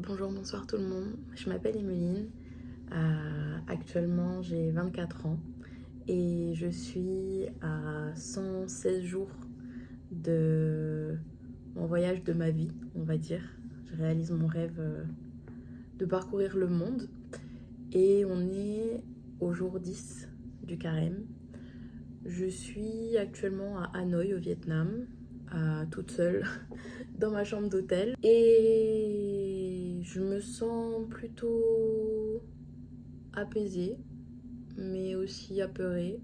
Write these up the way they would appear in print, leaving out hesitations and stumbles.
Bonjour, bonsoir tout le monde. Je m'appelle Emeline. Actuellement, j'ai 24 ans et je suis à 116 jours de mon voyage de ma vie, on va dire. Je réalise mon rêve de parcourir le monde et on est au jour 10 du carême. Je suis actuellement à Hanoï, au Vietnam, toute seule dans ma chambre d'hôtel et je me sens plutôt apaisée, mais aussi apeurée,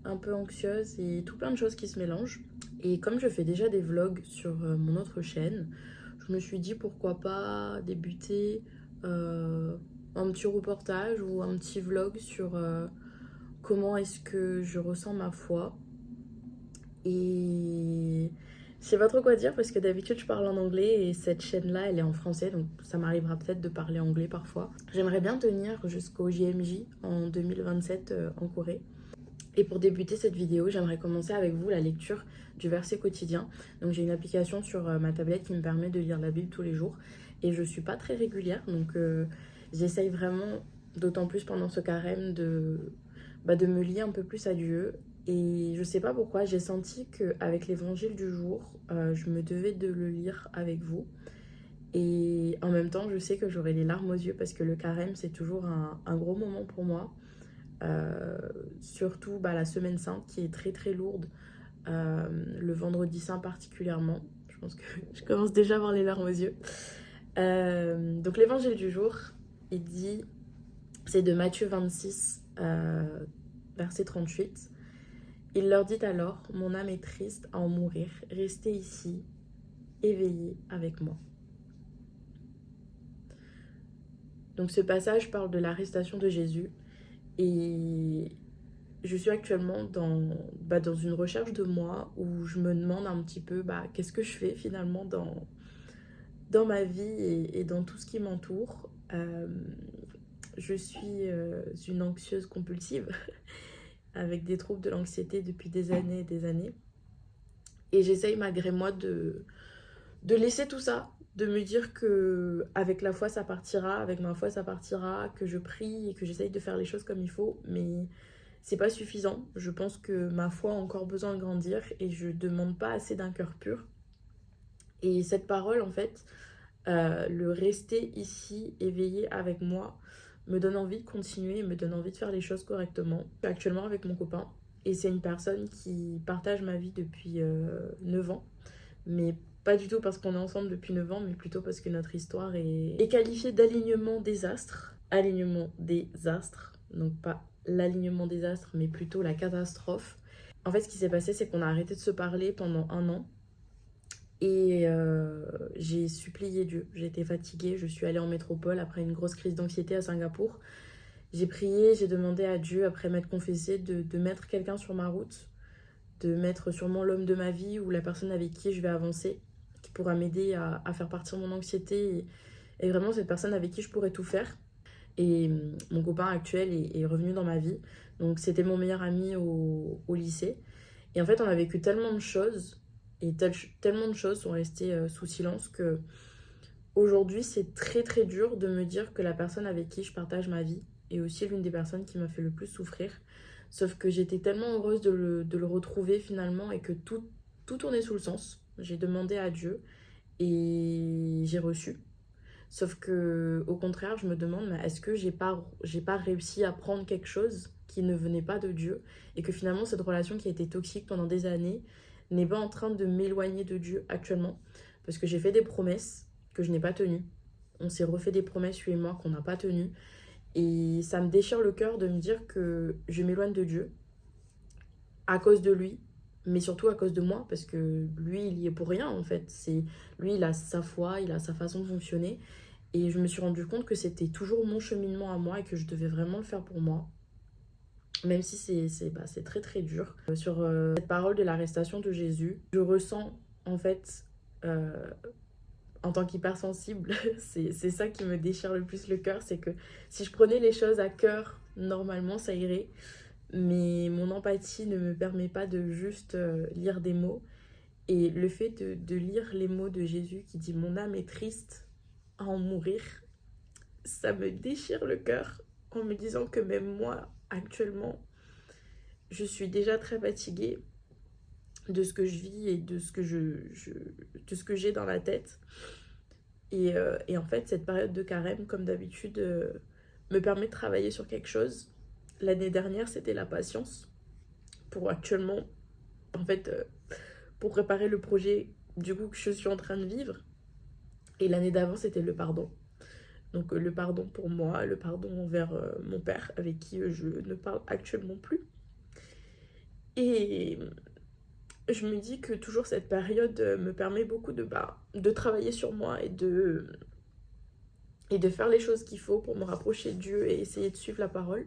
un peu anxieuse et tout plein de choses qui se mélangent. Et comme je fais déjà des vlogs sur mon autre chaîne, je me suis dit pourquoi pas débuter un petit reportage ou un petit vlog sur comment est-ce que je ressens ma foi. Et je sais pas trop quoi dire parce que d'habitude je parle en anglais et cette chaîne-là elle est en français, donc ça m'arrivera peut-être de parler anglais parfois. J'aimerais bien tenir jusqu'au JMJ en 2027 en Corée. Et pour débuter cette vidéo, j'aimerais commencer avec vous la lecture du verset quotidien. Donc j'ai une application sur ma tablette qui me permet de lire la Bible tous les jours. Et je suis pas très régulière, donc j'essaye vraiment, d'autant plus pendant ce carême, de me lier un peu plus à Dieu. Et je sais pas pourquoi, j'ai senti qu'avec l'évangile du jour, je me devais de le lire avec vous. Et en même temps, je sais que j'aurai les larmes aux yeux parce que le carême, c'est toujours un gros moment pour moi. Surtout la semaine sainte qui est très très lourde, le vendredi saint particulièrement. Je pense que je commence déjà à avoir les larmes aux yeux. Donc l'évangile du jour, il dit, c'est de Matthieu 26, verset 38. Il leur dit alors, mon âme est triste à en mourir, restez ici, éveillés avec moi. Donc ce passage parle de l'arrestation de Jésus et je suis actuellement dans une recherche de moi où je me demande un petit peu qu'est-ce que je fais finalement dans ma vie et dans tout ce qui m'entoure. Je suis une anxieuse compulsive avec des troubles de l'anxiété depuis des années et des années. Et j'essaye malgré moi de laisser tout ça, de me dire que avec la foi ça partira, avec ma foi ça partira, que je prie et que j'essaye de faire les choses comme il faut, mais c'est pas suffisant. Je pense que ma foi a encore besoin de grandir et je demande pas assez d'un cœur pur. Et cette parole, en fait, le rester ici, éveillé avec moi, me donne envie de continuer, me donne envie de faire les choses correctement. Je suis actuellement avec mon copain et c'est une personne qui partage ma vie depuis 9 ans, mais pas du tout parce qu'on est ensemble depuis 9 ans, mais plutôt parce que notre histoire est qualifiée d'alignement des astres. Alignement des astres, donc pas l'alignement des astres, mais plutôt la catastrophe. En fait, ce qui s'est passé, c'est qu'on a arrêté de se parler pendant 1 an. Et j'ai supplié Dieu. J'étais fatiguée, je suis allée en métropole après une grosse crise d'anxiété à Singapour. J'ai prié, j'ai demandé à Dieu, après m'être confessée, de mettre quelqu'un sur ma route, de mettre sûrement l'homme de ma vie ou la personne avec qui je vais avancer, qui pourra m'aider à faire partir mon anxiété et vraiment cette personne avec qui je pourrais tout faire. Et mon copain actuel est revenu dans ma vie. Donc c'était mon meilleur ami au lycée. Et en fait, on a vécu tellement de choses et tellement de choses sont restées sous silence que aujourd'hui, c'est très très dur de me dire que la personne avec qui je partage ma vie est aussi l'une des personnes qui m'a fait le plus souffrir. Sauf que j'étais tellement heureuse de le retrouver finalement et que tout tournait sous le sens. J'ai demandé à Dieu et j'ai reçu. Sauf que, au contraire, je me demande, mais est-ce que j'ai pas réussi à prendre quelque chose qui ne venait pas de Dieu et que finalement cette relation qui a été toxique pendant des années n'est pas en train de m'éloigner de Dieu actuellement parce que j'ai fait des promesses que je n'ai pas tenues. On s'est refait des promesses, lui et moi, qu'on n'a pas tenues. Et ça me déchire le cœur de me dire que je m'éloigne de Dieu à cause de lui, mais surtout à cause de moi, parce que lui, il y est pour rien en fait. Lui, il a sa foi, il a sa façon de fonctionner. Et je me suis rendu compte que c'était toujours mon cheminement à moi et que je devais vraiment le faire pour moi. Même si c'est très très dur. Sur cette parole de l'arrestation de Jésus, je ressens en fait, euh, en tant qu'hypersensible, c'est ça qui me déchire le plus le cœur. C'est que si je prenais les choses à cœur, normalement ça irait. Mais mon empathie ne me permet pas de juste lire des mots. Et le fait de lire les mots de Jésus qui dit « Mon âme est triste à en mourir. Ça me déchire le cœur en me disant que même moi, actuellement, je suis déjà très fatiguée de ce que je vis et de ce que de ce que j'ai dans la tête. Et en fait, cette période de carême, comme d'habitude, me permet de travailler sur quelque chose. L'année dernière, c'était la patience. Pour actuellement, en fait, pour préparer le projet du coup que je suis en train de vivre. Et l'année d'avant, c'était le pardon. Donc le pardon pour moi, le pardon envers mon père, avec qui je ne parle actuellement plus. Et je me dis que toujours cette période me permet beaucoup de travailler sur moi et de faire les choses qu'il faut pour me rapprocher de Dieu et essayer de suivre la parole.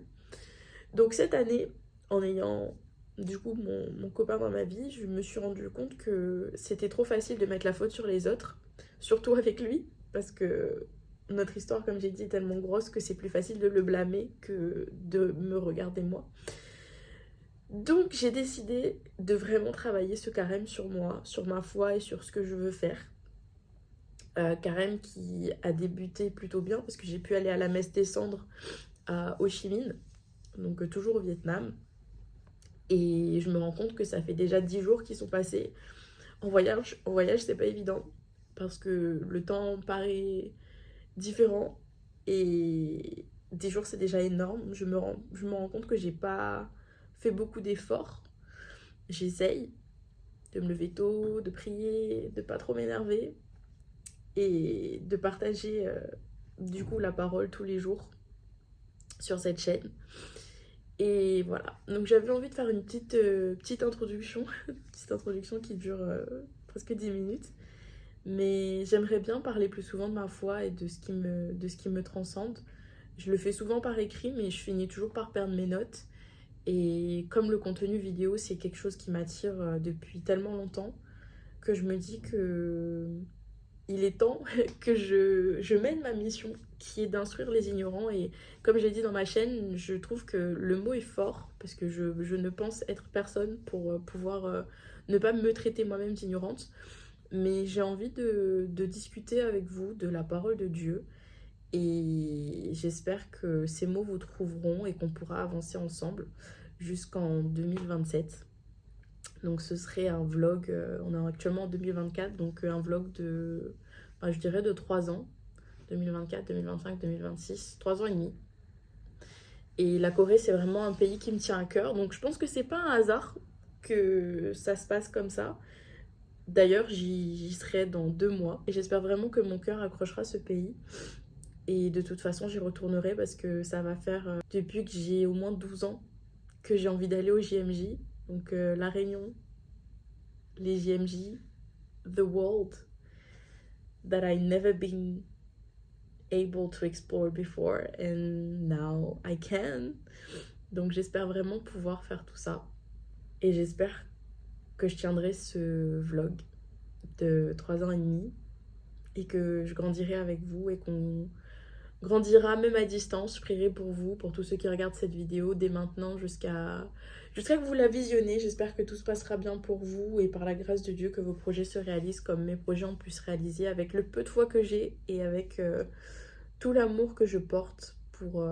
Donc cette année, en ayant du coup mon copain dans ma vie, je me suis rendu compte que c'était trop facile de mettre la faute sur les autres, surtout avec lui, parce que notre histoire, comme j'ai dit, est tellement grosse que c'est plus facile de le blâmer que de me regarder moi. Donc j'ai décidé de vraiment travailler ce carême sur moi, sur ma foi et sur ce que je veux faire. Carême qui a débuté plutôt bien parce que j'ai pu aller à la messe des cendres à Ho Chi Minh, donc toujours au Vietnam. Et je me rends compte que ça fait déjà 10 jours qui sont passés. En voyage c'est pas évident parce que le temps paraît différent et 10 jours c'est déjà énorme. Je me rends compte que j'ai pas fait beaucoup d'efforts. J'essaye de me lever tôt, de prier, de pas trop m'énerver et de partager du coup la parole tous les jours sur cette chaîne. Et voilà, donc j'avais envie de faire une petite introduction, petite introduction qui dure presque 10 minutes. Mais j'aimerais bien parler plus souvent de ma foi et de ce qui me transcende. Je le fais souvent par écrit, mais je finis toujours par perdre mes notes. Et comme le contenu vidéo, c'est quelque chose qui m'attire depuis tellement longtemps, que je me dis que il est temps que je mène ma mission, qui est d'instruire les ignorants. Et comme j'ai dit dans ma chaîne, je trouve que le mot est fort, parce que je ne pense être personne pour pouvoir ne pas me traiter moi-même d'ignorante. Mais j'ai envie de discuter avec vous de la parole de Dieu. Et j'espère que ces mots vous trouveront et qu'on pourra avancer ensemble jusqu'en 2027. Donc ce serait un vlog, on est actuellement en 2024, donc un vlog je dirais de 3 ans. 2024, 2025, 2026, 3 ans et demi. Et la Corée, c'est vraiment un pays qui me tient à cœur. Donc je pense que c'est pas un hasard que ça se passe comme ça. D'ailleurs, j'y serai dans 2 mois. Et j'espère vraiment que mon cœur accrochera ce pays. Et de toute façon, j'y retournerai parce que ça va faire depuis que j'ai au moins 12 ans que j'ai envie d'aller au JMJ. Donc La Réunion, les JMJ, the world that I never been able to explore before and now I can. Donc j'espère vraiment pouvoir faire tout ça. Et j'espère que je tiendrai ce vlog de 3 ans et demi et que je grandirai avec vous et qu'on grandira même à distance. Je prierai pour vous, pour tous ceux qui regardent cette vidéo dès maintenant jusqu'à que vous la visionnez. J'espère que tout se passera bien pour vous et par la grâce de Dieu que vos projets se réalisent comme mes projets ont pu se réaliser avec le peu de foi que j'ai et avec tout l'amour que je porte pour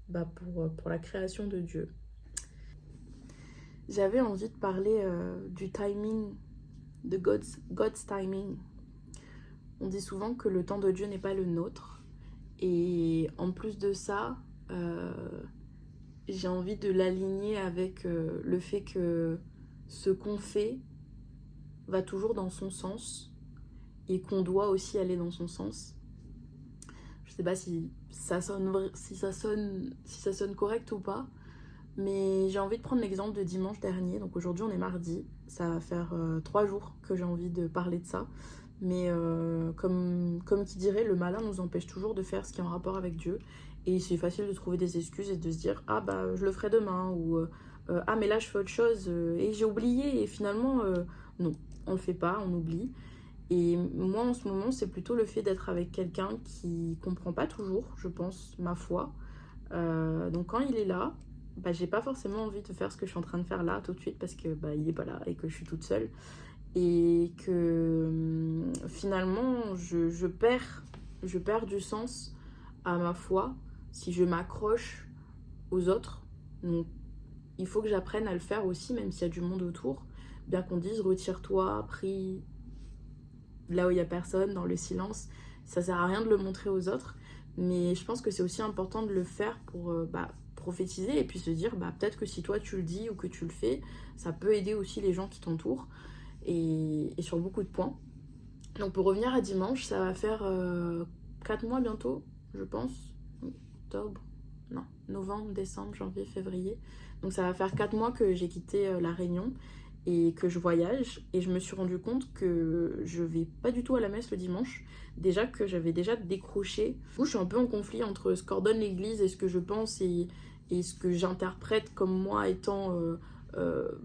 la création de Dieu. J'avais envie de parler du timing, de God's timing. On dit souvent que le temps de Dieu n'est pas le nôtre. Et en plus de ça, j'ai envie de l'aligner avec le fait que ce qu'on fait va toujours dans son sens et qu'on doit aussi aller dans son sens. Je sais pas si ça sonne correct ou pas, mais j'ai envie de prendre l'exemple de dimanche dernier. Donc aujourd'hui on est mardi, ça va faire 3 jours que j'ai envie de parler de ça. Mais comme qui dirait, le malin nous empêche toujours de faire ce qui est en rapport avec Dieu. Et c'est facile de trouver des excuses et de se dire « Ah bah je le ferai demain » ou « Ah mais là je fais autre chose et j'ai oublié » et finalement non, on le fait pas, on oublie. Et moi en ce moment c'est plutôt le fait d'être avec quelqu'un qui comprend pas toujours, je pense, ma foi. Donc quand il est là, bah, j'ai pas forcément envie de faire ce que je suis en train de faire là tout de suite parce que bah, il est pas là et que je suis toute seule. Et que finalement je perds je perds du sens à ma foi si je m'accroche aux autres. Donc, il faut que j'apprenne à le faire aussi, même s'il y a du monde autour. Bien qu'on dise retire-toi, prie là où il n'y a personne, dans le silence. Ça sert à rien de le montrer aux autres. Mais je pense que c'est aussi important de le faire pour prophétiser et puis se dire peut-être que si toi tu le dis ou que tu le fais, ça peut aider aussi les gens qui t'entourent et sur beaucoup de points. Donc pour revenir à dimanche, ça va faire 4 mois bientôt, je pense. Octobre, non, novembre, décembre, janvier, février. Donc ça va faire 4 mois que j'ai quitté La Réunion et que je voyage. Et je me suis rendu compte que je vais pas du tout à la messe le dimanche. Déjà que j'avais déjà décroché. Je suis un peu en conflit entre ce qu'ordonne l'église et ce que je pense et ce que j'interprète comme moi étant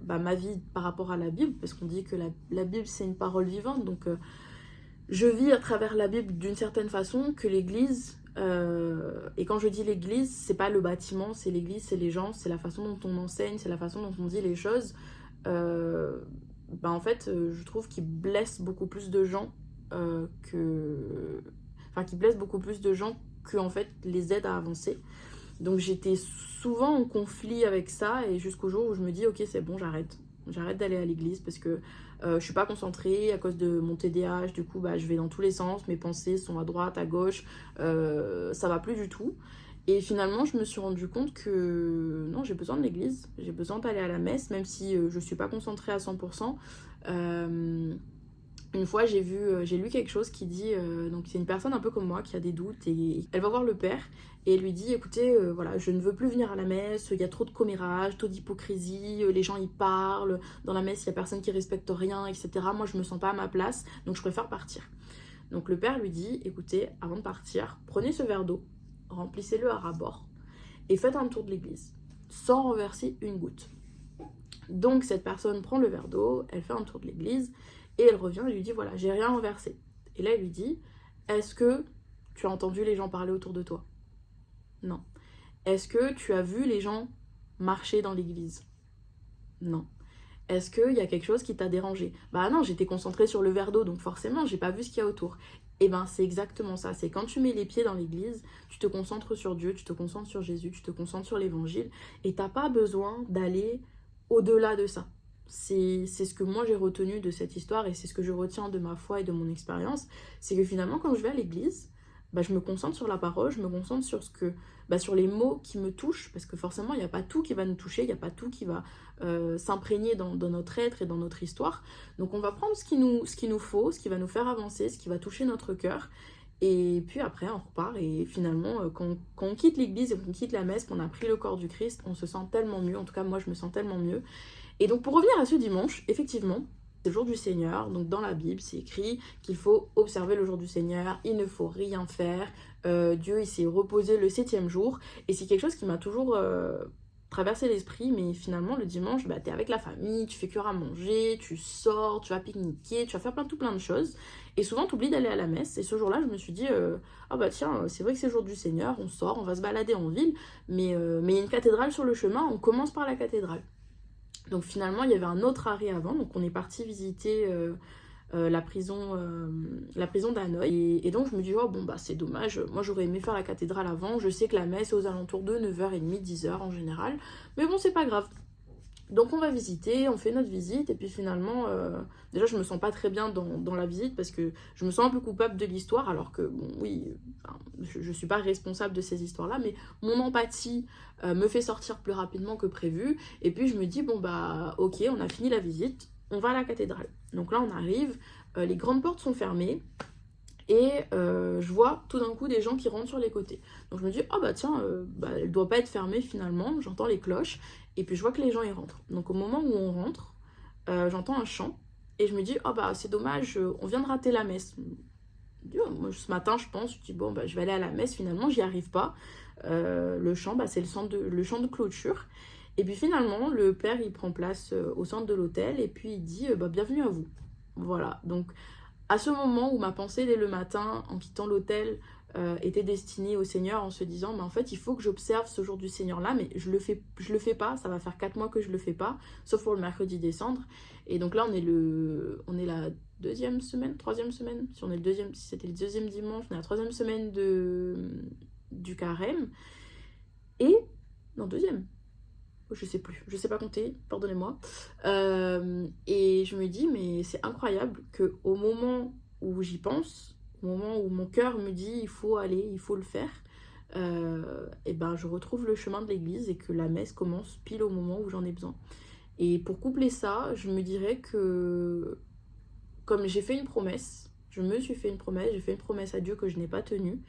ma vie par rapport à la Bible. Parce qu'on dit que la Bible c'est une parole vivante. Donc je vis à travers la Bible d'une certaine façon que l'église... et quand je dis l'église, c'est pas le bâtiment, c'est l'église, c'est les gens, c'est la façon dont on enseigne, c'est la façon dont on dit les choses. En fait, je trouve qu'il blesse beaucoup plus de gens qui blesse beaucoup plus de gens que en fait les aide à avancer. Donc j'étais souvent en conflit avec ça et jusqu'au jour où je me dis ok c'est bon j'arrête d'aller à l'église parce que je suis pas concentrée à cause de mon TDAH. Du coup je vais dans tous les sens, mes pensées sont à droite, à gauche, ça va plus du tout. Et finalement je me suis rendu compte que non, j'ai besoin de l'église, j'ai besoin d'aller à la messe même si je suis pas concentrée à 100%. Une fois, j'ai lu quelque chose qui dit, donc c'est une personne un peu comme moi qui a des doutes et elle va voir le père et elle lui dit, écoutez, voilà, je ne veux plus venir à la messe, il y a trop de commérage, trop d'hypocrisie, les gens y parlent, dans la messe il y a personne qui respecte rien, etc. Moi je me sens pas à ma place, donc je préfère partir. Donc le père lui dit, écoutez, avant de partir, prenez ce verre d'eau, remplissez-le à ras-bord et faites un tour de l'église, sans renverser une goutte. Donc cette personne prend le verre d'eau, elle fait un tour de l'église, et elle revient et lui dit voilà, j'ai rien renversé. Et là, elle lui dit est-ce que tu as entendu les gens parler autour de toi? Non. Est-ce que tu as vu les gens marcher dans l'église? Non. Est-ce qu'il y a quelque chose qui t'a dérangé? Bah non, j'étais concentrée sur le verre d'eau, donc forcément, j'ai pas vu ce qu'il y a autour. Et ben, c'est exactement ça. C'est quand tu mets les pieds dans l'église, tu te concentres sur Dieu, tu te concentres sur Jésus, tu te concentres sur l'évangile, et t'as pas besoin d'aller au-delà de ça. C'est ce que moi j'ai retenu de cette histoire et c'est ce que je retiens de ma foi et de mon expérience, c'est que finalement quand je vais à l'église, je me concentre sur la parole, je me concentre sur sur les mots qui me touchent, parce que forcément il n'y a pas tout qui va nous toucher, il n'y a pas tout qui va s'imprégner dans notre être et dans notre histoire. Donc on va prendre ce qu'il nous faut, ce qui va nous faire avancer, ce qui va toucher notre cœur. Et puis après, on repart et finalement, quand on quitte l'église et qu'on quitte la messe, qu'on a pris le corps du Christ, on se sent tellement mieux. En tout cas, moi, je me sens tellement mieux. Et donc, pour revenir à ce dimanche, effectivement, c'est le jour du Seigneur. Donc, dans la Bible, c'est écrit qu'il faut observer le jour du Seigneur. Il ne faut rien faire. Dieu, il s'est reposé le 7e jour. Et c'est quelque chose qui m'a toujours traversé l'esprit. Mais finalement, le dimanche, t'es avec la famille, tu fais cuire à manger, tu sors, tu vas pique-niquer, tu vas faire plein de choses. Et souvent, tu oublies d'aller à la messe. Et ce jour-là, je me suis dit, tiens, c'est vrai que c'est le jour du Seigneur, on sort, on va se balader en ville. Mais il y a une cathédrale sur le chemin, on commence par la cathédrale. Donc finalement, il y avait un autre arrêt avant. Donc on est parti visiter la prison d'Hanoï. Et donc je me dis, c'est dommage. Moi, j'aurais aimé faire la cathédrale avant. Je sais que la messe est aux alentours de 9h30, 10h en général. Mais bon, c'est pas grave. Donc on va visiter, on fait notre visite et puis finalement, déjà je me sens pas très bien dans la visite parce que je me sens un peu coupable de l'histoire alors que je suis pas responsable de ces histoires-là, mais mon empathie me fait sortir plus rapidement que prévu et puis je me dis ok, on a fini la visite, on va à la cathédrale. Donc là on arrive, les grandes portes sont fermées. Et je vois tout d'un coup des gens qui rentrent sur les côtés. Donc je me dis, elle doit pas être fermée finalement. J'entends les cloches. Et puis je vois que les gens y rentrent. Donc au moment où on rentre, j'entends un chant. Et je me dis, c'est dommage, on vient de rater la messe. Moi, ce matin, je pense, je vais aller à la messe. Finalement, j'y arrive pas. Le chant, c'est le chant de clôture. Et puis finalement, le père, il prend place au centre de l'hôtel. Et puis il dit, bienvenue à vous. Voilà, donc... À ce moment où ma pensée dès le matin, en quittant l'hôtel, était destinée au Seigneur en se disant, mais en fait, il faut que j'observe ce jour du Seigneur-là, mais je le fais pas, ça va faire 4 mois que je le fais pas, sauf pour le mercredi des cendres. Et donc là, on est la deuxième semaine, troisième semaine, si on est le deuxième, si c'était le deuxième dimanche, on est à la troisième semaine du carême. Et, non, deuxième, je sais plus, je sais pas compter, pardonnez-moi. Et je me dis, mais c'est incroyable qu'au moment où j'y pense, au moment où mon cœur me dit, il faut aller, il faut le faire, et ben je retrouve le chemin de l'église et que la messe commence pile au moment où j'en ai besoin. Et pour coupler ça, je me dirais que comme j'ai fait une promesse, je me suis fait une promesse, j'ai fait une promesse à Dieu que je n'ai pas tenue.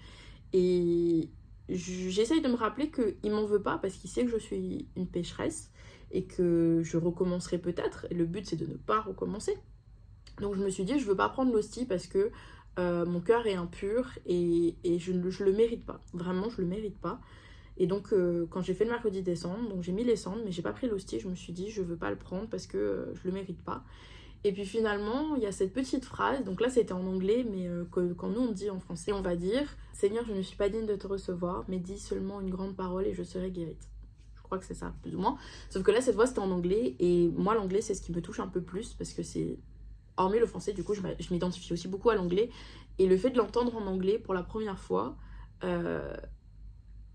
Et j'essaye de me rappeler qu'il m'en veut pas parce qu'il sait que je suis une pécheresse et que je recommencerai peut-être. Et le but, c'est de ne pas recommencer. Donc je me suis dit, je veux pas prendre l'hostie parce que mon cœur est impur et je le mérite pas. Vraiment, je le mérite pas. Et donc, quand j'ai fait le mercredi des cendres, donc j'ai mis les cendres, mais j'ai pas pris l'hostie. Je me suis dit, je veux pas le prendre parce que je le mérite pas. Et puis finalement, il y a cette petite phrase, donc là c'était en anglais, mais quand nous on dit en français, on va dire Seigneur, je ne suis pas digne de te recevoir, mais dis seulement une grande parole et je serai guérite. Je crois que c'est ça, plus ou moins. Sauf que là, cette fois c'était en anglais, et moi l'anglais c'est ce qui me touche un peu plus, parce que c'est. Hormis le français, du coup, je m'identifie aussi beaucoup à l'anglais. Et le fait de l'entendre en anglais pour la première fois, euh,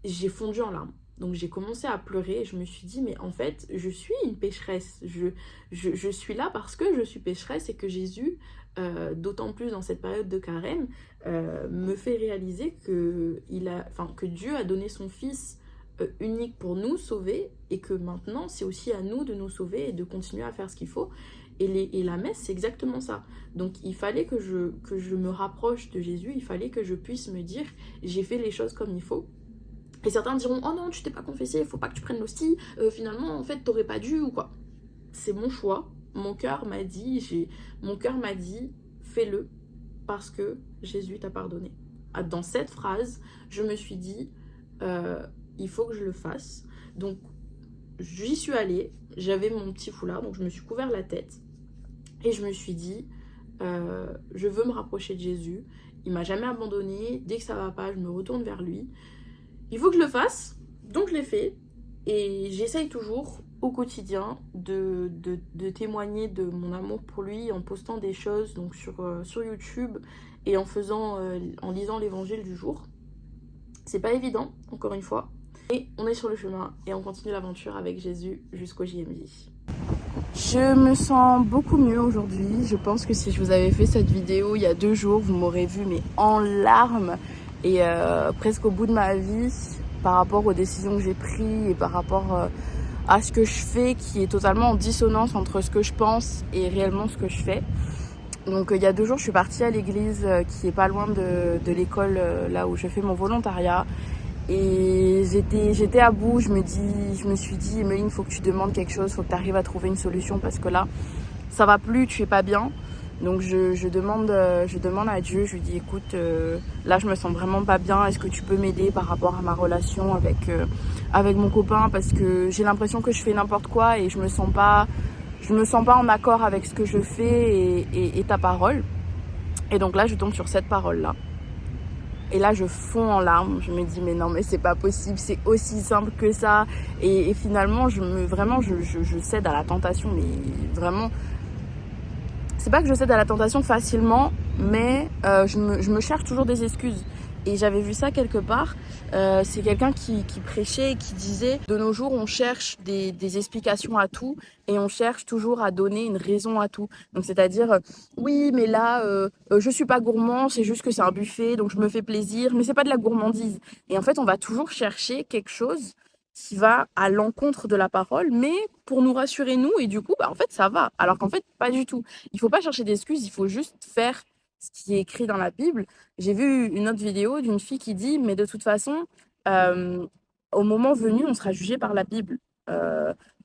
j'ai fondu en larmes. Donc j'ai commencé à pleurer et je me suis dit, mais en fait, je suis une pécheresse. Je suis là parce que je suis pécheresse et que Jésus, d'autant plus dans cette période de carême, me fait réaliser que Dieu a donné son Fils unique pour nous sauver et que maintenant, c'est aussi à nous de nous sauver et de continuer à faire ce qu'il faut. Et la messe, c'est exactement ça. Donc il fallait que je me rapproche de Jésus, il fallait que je puisse me dire, j'ai fait les choses comme il faut. Et certains diront, oh non, tu t'es pas confessé, faut pas que tu prennes l'hostie, finalement, en fait, t'aurais pas dû ou quoi. C'est mon choix. Mon cœur m'a dit, fais-le parce que Jésus t'a pardonné. Ah, dans cette phrase, je me suis dit, euh, il faut que je le fasse. Donc, j'y suis allée, j'avais mon petit foulard, donc je me suis couvert la tête et je me suis dit, je veux me rapprocher de Jésus. Il m'a jamais abandonné. Dès que ça va pas, je me retourne vers lui. Il faut que je le fasse, donc je l'ai fait. Et j'essaye toujours au quotidien de témoigner de mon amour pour lui en postant des choses donc sur YouTube et en lisant l'évangile du jour. C'est pas évident, encore une fois. Et on est sur le chemin et on continue l'aventure avec Jésus jusqu'au JMJ. Je me sens beaucoup mieux aujourd'hui. Je pense que si je vous avais fait cette vidéo il y a 2 jours, vous m'aurez vu mais en larmes et presque au bout de ma vie par rapport aux décisions que j'ai prises et par rapport à ce que je fais qui est totalement en dissonance entre ce que je pense et réellement ce que je fais. Donc il y a 2 jours, je suis partie à l'église qui est pas loin de l'école là où je fais mon volontariat. Et j'étais à bout, je me suis dit, Emeline, il faut que tu demandes quelque chose, il faut que tu arrives à trouver une solution parce que là, ça va plus, tu es pas bien. Donc je demande à Dieu, je lui dis, écoute, là je me sens vraiment pas bien, est-ce que tu peux m'aider par rapport à ma relation avec mon copain parce que j'ai l'impression que je fais n'importe quoi et je me sens pas en accord avec ce que je fais et ta parole. Et donc là, je tombe sur cette parole-là. Et là, je fonds en larmes. Je me dis, mais non, mais c'est pas possible. C'est aussi simple que ça. Et finalement, je cède à la tentation. Mais vraiment, c'est pas que je cède à la tentation facilement, mais je me cherche toujours des excuses. Et j'avais vu ça quelque part. C'est quelqu'un qui prêchait et qui disait de nos jours, on cherche des explications à tout et on cherche toujours à donner une raison à tout. Donc, c'est-à-dire, oui, mais là, je suis pas gourmand, c'est juste que c'est un buffet, donc je me fais plaisir, mais c'est pas de la gourmandise. Et en fait, on va toujours chercher quelque chose qui va à l'encontre de la parole, mais pour nous rassurer nous, et du coup, bah, en fait, ça va. Alors qu'en fait, pas du tout. Il faut pas chercher d'excuses, il faut juste faire ce qui est écrit dans la Bible. J'ai vu une autre vidéo d'une fille qui dit, mais de toute façon, euh, au moment venu, on sera jugé par la Bible.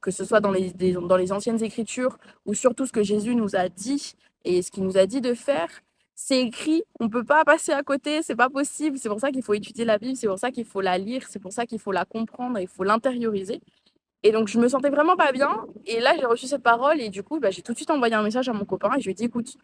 Que ce soit dans les anciennes écritures ou surtout ce que Jésus nous a dit et ce qu'il nous a dit de faire, c'est écrit, on ne peut pas passer à côté, c'est pas possible. C'est pour ça qu'il faut étudier la Bible, c'est pour ça qu'il faut la lire, c'est pour ça qu'il faut la comprendre, il faut l'intérioriser. Et donc, je me sentais vraiment pas bien. Et là, j'ai reçu cette parole et du coup, bah, j'ai tout de suite envoyé un message à mon copain et je lui ai dit, écoute,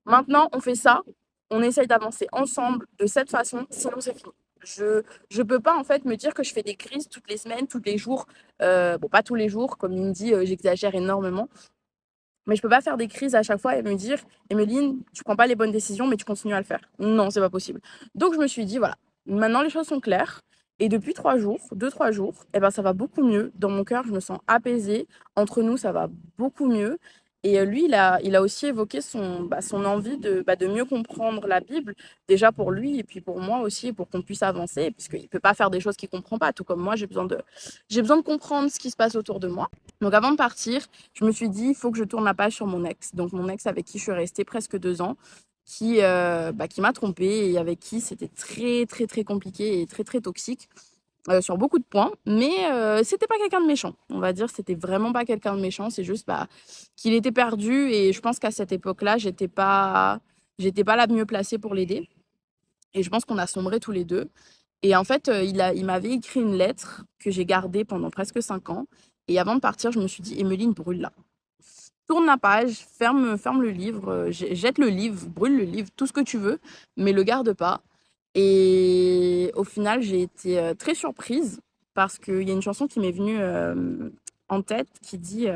maintenant, on fait ça, on essaye d'avancer ensemble de cette façon, sinon c'est fini. Je peux pas en fait me dire que je fais des crises toutes les semaines, tous les jours. Bon, pas tous les jours, comme il me dit, j'exagère énormément. Mais je peux pas faire des crises à chaque fois et me dire, Emeline, tu prends pas les bonnes décisions, mais tu continues à le faire. Non, c'est pas possible. Donc je me suis dit, voilà, maintenant les choses sont claires. Et depuis 3 jours, 2, 3 jours, eh ben, ça va beaucoup mieux. Dans mon cœur, je me sens apaisée. Entre nous, ça va beaucoup mieux. Et lui, il a aussi évoqué son envie de mieux comprendre la Bible, déjà pour lui et puis pour moi aussi, pour qu'on puisse avancer, puisqu'il ne peut pas faire des choses qu'il ne comprend pas, tout comme moi, j'ai besoin de comprendre ce qui se passe autour de moi. Donc avant de partir, je me suis dit, il faut que je tourne la page sur mon ex. Donc mon ex avec qui je suis restée presque 2 ans, qui m'a trompée et avec qui c'était très, très, très compliqué et très, très toxique sur beaucoup de points. Mais c'était pas quelqu'un de méchant. On va dire, c'était vraiment pas quelqu'un de méchant. C'est juste qu'il était perdu et je pense qu'à cette époque-là, j'étais pas la mieux placée pour l'aider. Et je pense qu'on a sombré tous les deux. Et en fait, il m'avait écrit une lettre que j'ai gardée pendant presque 5 ans. Et avant de partir, je me suis dit, Emeline, brûle-la. Tourne la page, ferme le livre, jette le livre, brûle le livre, tout ce que tu veux, mais le garde pas. Et au final, j'ai été très surprise parce qu'il y a une chanson qui m'est venue en tête qui dit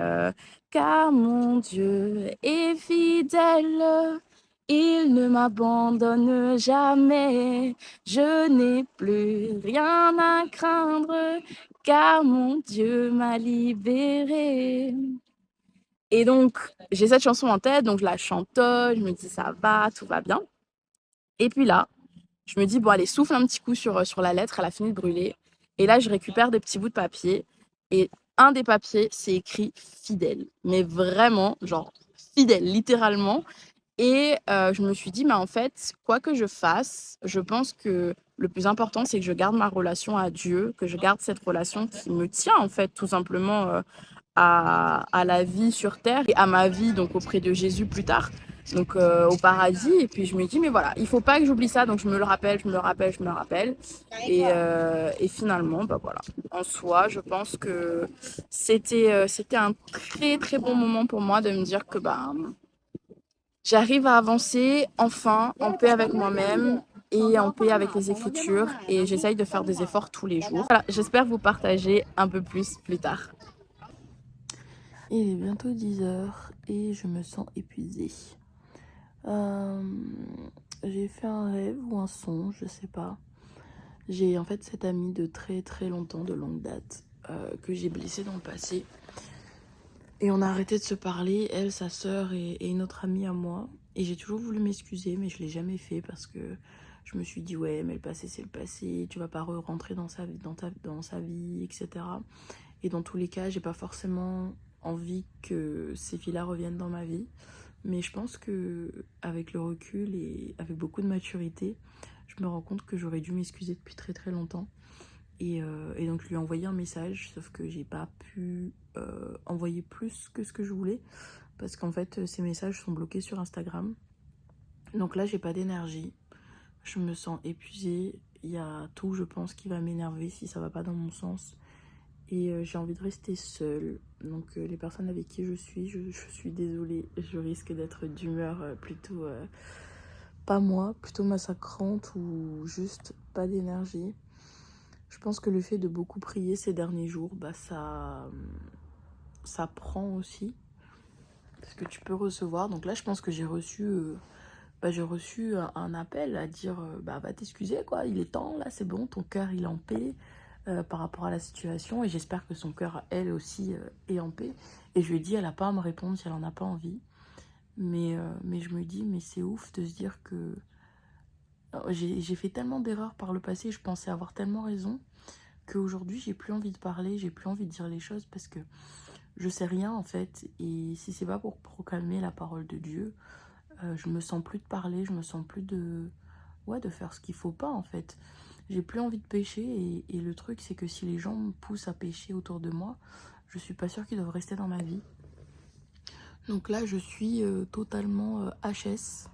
car mon Dieu est fidèle, il ne m'abandonne jamais, je n'ai plus rien à craindre, car mon Dieu m'a libérée. Et donc, j'ai cette chanson en tête, donc je la chantonne, je me dis ça va, tout va bien. Et puis là, je me dis, bon, allez, souffle un petit coup sur la lettre, elle a fini de brûler. Et là, je récupère des petits bouts de papier. Et un des papiers, c'est écrit fidèle. Mais vraiment, genre, fidèle, littéralement. Et je me suis dit, mais en fait, quoi que je fasse, je pense que le plus important, c'est que je garde ma relation à Dieu, que je garde cette relation qui me tient, en fait, tout simplement à la vie sur Terre et à ma vie donc auprès de Jésus plus tard, donc au paradis. Et puis je me dis, mais voilà, il faut pas que j'oublie ça, donc je me le rappelle, je me le rappelle, je me le rappelle. Et finalement, bah voilà, en soi, je pense que c'était un très très bon moment pour moi de me dire que bah, j'arrive à avancer enfin en paix avec moi-même et en paix avec les Écritures, et j'essaye de faire des efforts tous les jours. Voilà, j'espère vous partager un peu plus tard. Il est bientôt 10 h et je me sens épuisée. Euh, j'ai fait un rêve ou un songe, je sais pas. J'ai en fait cette amie de très très longtemps, de longue date, que j'ai blessée dans le passé. Et on a arrêté de se parler, elle, sa sœur et une autre amie à moi. Et j'ai toujours voulu m'excuser, mais je l'ai jamais fait parce que je me suis dit, ouais, mais le passé, c'est le passé, tu vas pas rentrer dans sa vie, dans sa vie, etc. Et dans tous les cas, j'ai pas forcément envie que ces filles-là reviennent dans ma vie. Mais je pense que avec le recul et avec beaucoup de maturité, je me rends compte que j'aurais dû m'excuser depuis très très longtemps. Et donc je lui ai envoyé un message, sauf que j'ai pas pu envoyer plus que ce que je voulais, parce qu'en fait ces messages sont bloqués sur Instagram. Donc là j'ai pas d'énergie, je me sens épuisée, il y a tout je pense qui va m'énerver si ça va pas dans mon sens. Et j'ai envie de rester seule. Donc les personnes avec qui je suis désolée, je risque d'être d'humeur plutôt pas moi, plutôt massacrante ou juste pas d'énergie. Je pense que le fait de beaucoup prier ces derniers jours, bah ça prend aussi. Parce que tu peux recevoir. Donc là, je pense que j'ai reçu un appel à dire bah va t'excuser quoi, il est temps, là c'est bon, ton cœur il est en paix par rapport à la situation. Et j'espère que son cœur, elle aussi, est en paix. Et je lui ai dit, elle n'a pas à me répondre si elle en a pas envie. Mais je me dis, mais c'est ouf de se dire que j'ai fait tellement d'erreurs par le passé, je pensais avoir tellement raison, qu'aujourd'hui j'ai plus envie de parler, j'ai plus envie de dire les choses parce que je sais rien en fait. Et si c'est pas pour proclamer la parole de Dieu, je me sens plus de parler, je me sens plus de faire ce qu'il faut pas en fait. J'ai plus envie de pécher et le truc c'est que si les gens me poussent à pécher autour de moi, je suis pas sûre qu'ils doivent rester dans ma vie. Donc là je suis totalement HS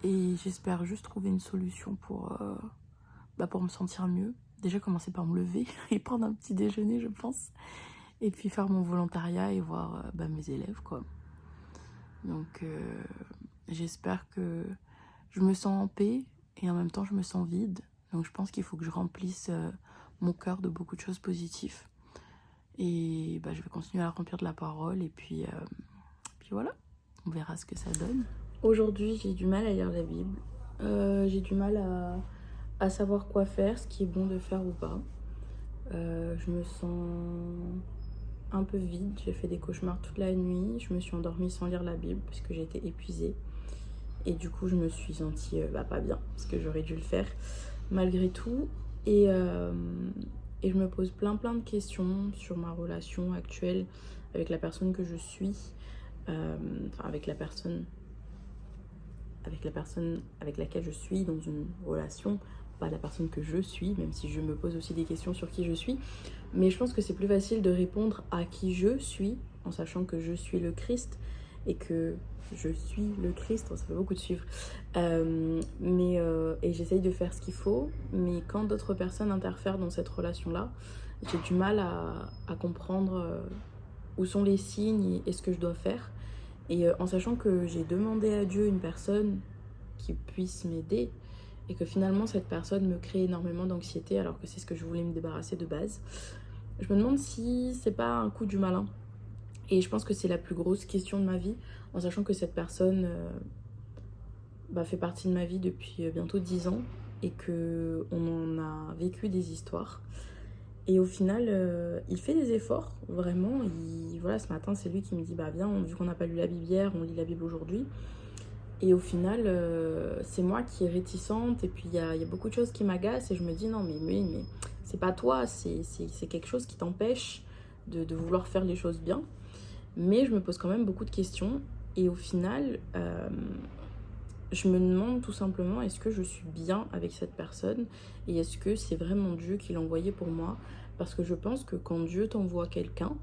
et j'espère juste trouver une solution pour me sentir mieux. Déjà commencer par me lever et prendre un petit déjeuner je pense. Et puis faire mon volontariat et voir mes élèves quoi. Donc j'espère que je me sens en paix et en même temps je me sens vide. Donc je pense qu'il faut que je remplisse mon cœur de beaucoup de choses positives. Et je vais continuer à remplir de la parole et puis puis voilà, on verra ce que ça donne. Aujourd'hui, j'ai du mal à lire la Bible. J'ai du mal à savoir quoi faire, ce qui est bon de faire ou pas. Je me sens un peu vide, j'ai fait des cauchemars toute la nuit, je me suis endormie sans lire la Bible parce que j'étais épuisée. Et du coup, je me suis sentie pas bien, parce que j'aurais dû le faire malgré tout. Et je me pose plein de questions sur ma relation actuelle avec la personne que je suis, enfin avec la personne avec laquelle je suis dans une relation, pas la personne que je suis, même si je me pose aussi des questions sur qui je suis. Mais je pense que c'est plus facile de répondre à qui je suis en sachant que je suis le Christ et que je suis le Christ, ça fait beaucoup de suivre. Et j'essaye de faire ce qu'il faut, mais quand d'autres personnes interfèrent dans cette relation-là, j'ai du mal à comprendre où sont les signes et ce que je dois faire. Et en sachant que j'ai demandé à Dieu une personne qui puisse m'aider et que finalement cette personne me crée énormément d'anxiété alors que c'est ce que je voulais me débarrasser de base, je me demande si c'est pas un coup du malin. Et je pense que c'est la plus grosse question de ma vie, en sachant que cette personne fait partie de ma vie depuis bientôt 10 ans et qu'on en a vécu des histoires. Et au final, il fait des efforts, vraiment. Voilà, ce matin, c'est lui qui me dit, bah viens, vu qu'on n'a pas lu la Bible hier, on lit la Bible aujourd'hui. Et au final, c'est moi qui est réticente. Et puis, il y a beaucoup de choses qui m'agacent. Et je me dis, non, mais c'est pas toi, c'est quelque chose qui t'empêche de vouloir faire les choses bien. Mais je me pose quand même beaucoup de questions. Et au final, je me demande tout simplement, est-ce que je suis bien avec cette personne et est-ce que c'est vraiment Dieu qui l'a envoyé pour moi? Parce que je pense que quand Dieu t'envoie quelqu'un,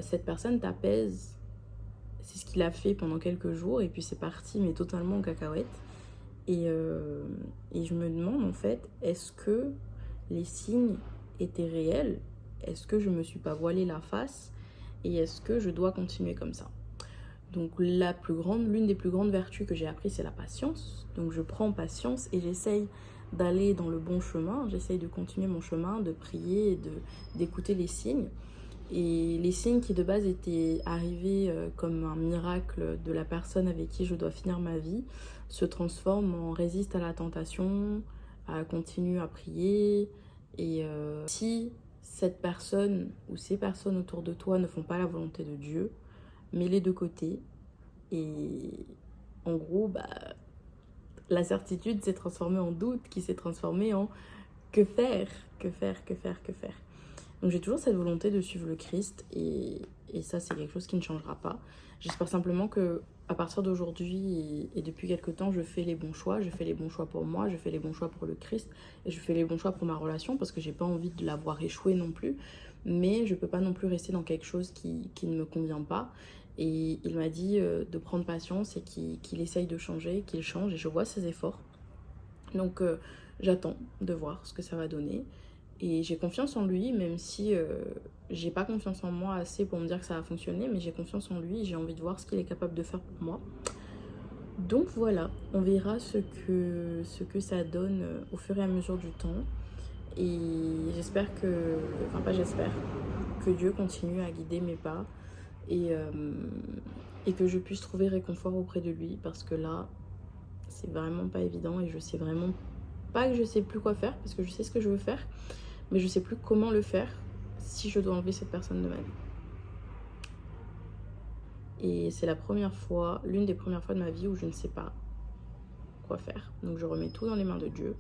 cette personne t'apaise. C'est ce qu'il a fait pendant quelques jours et puis c'est parti, mais totalement en cacahuète. Et je me demande en fait, est-ce que les signes étaient réels? Est-ce que je me suis pas voilé la face? Et est-ce que je dois continuer comme ça? Donc l'une des plus grandes vertus que j'ai appris, c'est la patience. Donc je prends patience et j'essaye d'aller dans le bon chemin. J'essaye de continuer mon chemin, de prier et d'écouter les signes. Et les signes qui de base étaient arrivés comme un miracle de la personne avec qui je dois finir ma vie se transforment en résiste à la tentation, continue à prier. Et si cette personne ou ces personnes autour de toi ne font pas la volonté de Dieu, mets-les de côté. Et en gros, la certitude s'est transformée en doute, qui s'est transformée en que faire, que faire, que faire, que faire. Donc j'ai toujours cette volonté de suivre le Christ et ça c'est quelque chose qui ne changera pas. J'espère simplement que à partir d'aujourd'hui et depuis quelques temps, je fais les bons choix. Je fais les bons choix pour moi, je fais les bons choix pour le Christ et je fais les bons choix pour ma relation parce que j'ai pas envie de la voir échouer non plus. Mais je peux pas non plus rester dans quelque chose qui ne me convient pas. Et il m'a dit de prendre patience et qu'il essaye de changer, qu'il change et je vois ses efforts. Donc j'attends de voir ce que ça va donner. Et j'ai confiance en lui, même si j'ai pas confiance en moi assez pour me dire que ça va fonctionner, mais j'ai confiance en lui et j'ai envie de voir ce qu'il est capable de faire pour moi. Donc voilà, on verra ce que ça donne au fur et à mesure du temps. Et j'espère que, enfin pas j'espère, que Dieu continue à guider mes pas et, euh, et que je puisse trouver réconfort auprès de lui parce que là, c'est vraiment pas évident et je sais vraiment pas que je sais plus quoi faire parce que je sais ce que je veux faire, mais je sais plus comment le faire si je dois enlever cette personne de ma vie. Et c'est la première fois, l'une des premières fois de ma vie où je ne sais pas quoi faire. Donc je remets tout dans les mains de Dieu.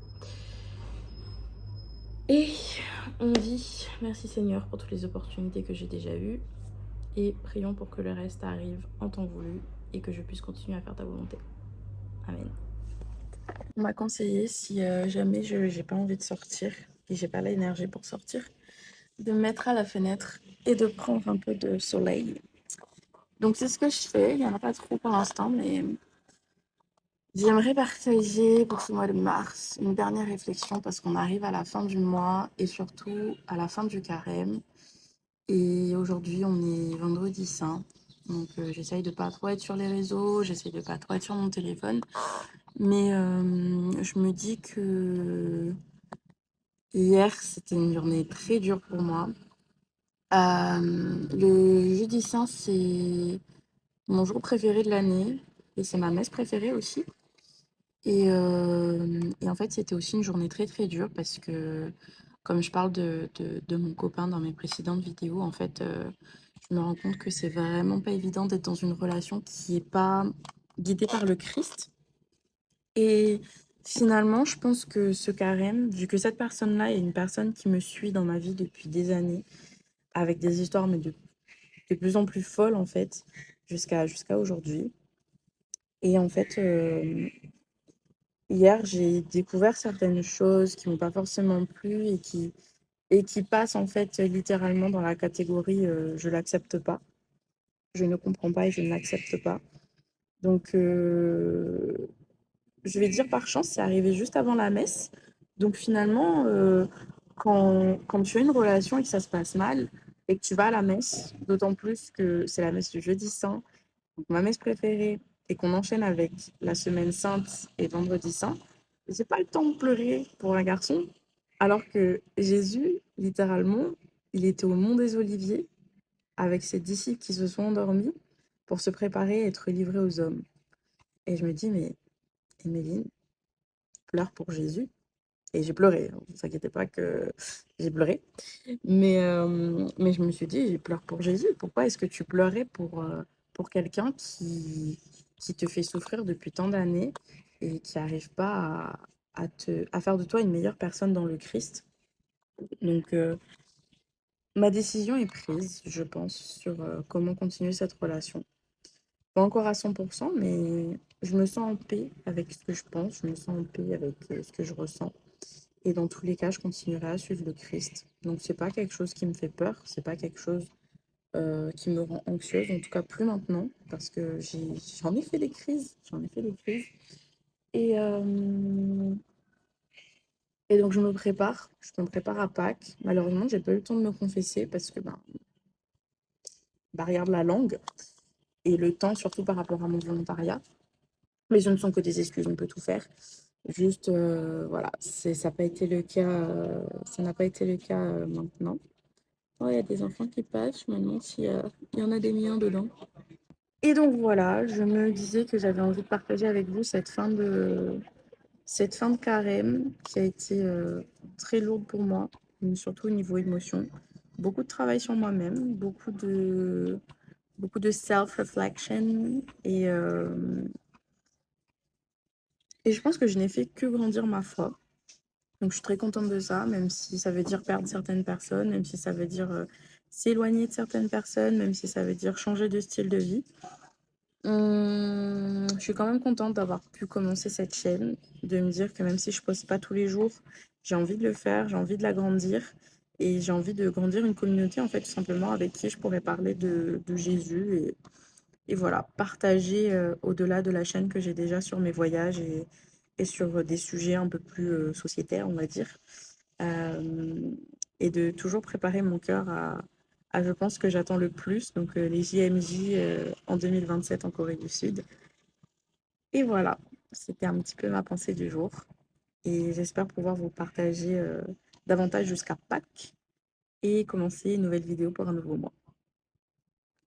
Et on dit merci Seigneur pour toutes les opportunités que j'ai déjà eues. Et prions pour que le reste arrive en temps voulu et que je puisse continuer à faire ta volonté. Amen. On m'a conseillé, si jamais j'ai pas envie de sortir et j'ai pas l'énergie pour sortir, de me mettre à la fenêtre et de prendre un peu de soleil. Donc c'est ce que je fais, il n'y en a pas trop pour l'instant, mais j'aimerais partager pour ce mois de mars une dernière réflexion parce qu'on arrive à la fin du mois et surtout à la fin du carême. Et aujourd'hui, on est vendredi saint. Donc j'essaye de pas trop être sur les réseaux, j'essaye de pas trop être sur mon téléphone. Mais je me dis que hier, c'était une journée très dure pour moi. Le jeudi saint, c'est mon jour préféré de l'année et c'est ma messe préférée aussi. Et en fait, c'était aussi une journée très très dure parce que, comme je parle de mon copain dans mes précédentes vidéos, en fait, je me rends compte que c'est vraiment pas évident d'être dans une relation qui est pas guidée par le Christ. Et finalement, je pense que ce carême, vu que cette personne-là est une personne qui me suit dans ma vie depuis des années, avec des histoires mais de plus en plus folles en fait, jusqu'à aujourd'hui. Et en fait, hier, j'ai découvert certaines choses qui m'ont pas forcément plu et qui passent en fait littéralement dans la catégorie je l'accepte pas, je ne comprends pas et je ne l'accepte pas. Donc, je vais dire par chance, c'est arrivé juste avant la messe. Donc finalement, quand tu as une relation et que ça se passe mal et que tu vas à la messe, d'autant plus que c'est la messe du jeudi saint, donc ma messe préférée, et qu'on enchaîne avec la semaine sainte et vendredi saint, j'ai pas le temps de pleurer pour un garçon, alors que Jésus, littéralement, il était au mont des Oliviers avec ses disciples qui se sont endormis pour se préparer à être livré aux hommes. Et je me dis, mais Emeline, pleure pour Jésus. Et j'ai pleuré, hein, ne vous inquiétez pas que j'ai pleuré. Mais je me suis dit, je pleure pour Jésus. Pourquoi est-ce que tu pleurais pour quelqu'un qui te fait souffrir depuis tant d'années et qui n'arrive pas à faire de toi une meilleure personne dans le Christ? Donc, ma décision est prise, je pense, sur comment continuer cette relation. Pas encore à 100%, mais je me sens en paix avec ce que je pense, je me sens en paix avec ce que je ressens. Et dans tous les cas, je continuerai à suivre le Christ. Donc, c'est pas quelque chose qui me fait peur, c'est pas quelque chose qui me rend anxieuse, en tout cas plus maintenant, parce que j'en ai fait des crises, j'en ai fait des crises. Et, euh, et donc, je me prépare à Pâques. Malheureusement, j'ai pas eu le temps de me confesser parce que, barrière de la langue et le temps, surtout par rapport à mon volontariat. Mais ce ne sont que des excuses, on peut tout faire. Juste, voilà, ça n'a pas été le cas, ça n'a pas été le cas maintenant. Oh, il y a des enfants qui passent, je me demande s'il y en a des miens dedans. Et donc voilà, je me disais que j'avais envie de partager avec vous cette fin de carême qui a été très lourde pour moi, mais surtout au niveau émotion. Beaucoup de travail sur moi-même, beaucoup de self-reflection et je pense que je n'ai fait que grandir ma foi. Donc je suis très contente de ça, même si ça veut dire perdre certaines personnes, même si ça veut dire s'éloigner de certaines personnes, même si ça veut dire changer de style de vie. Je suis quand même contente d'avoir pu commencer cette chaîne, de me dire que même si je poste pas tous les jours, j'ai envie de le faire, j'ai envie de l'agrandir et j'ai envie de grandir une communauté en fait tout simplement avec qui je pourrais parler de Jésus et voilà, partager au-delà de la chaîne que j'ai déjà sur mes voyages et sur des sujets un peu plus sociétaires, on va dire. Euh, et de toujours préparer mon cœur à je pense que j'attends le plus, donc les JMJ en 2027 en Corée du Sud. Et voilà, c'était un petit peu ma pensée du jour. Et j'espère pouvoir vous partager davantage jusqu'à Pâques et commencer une nouvelle vidéo pour un nouveau mois.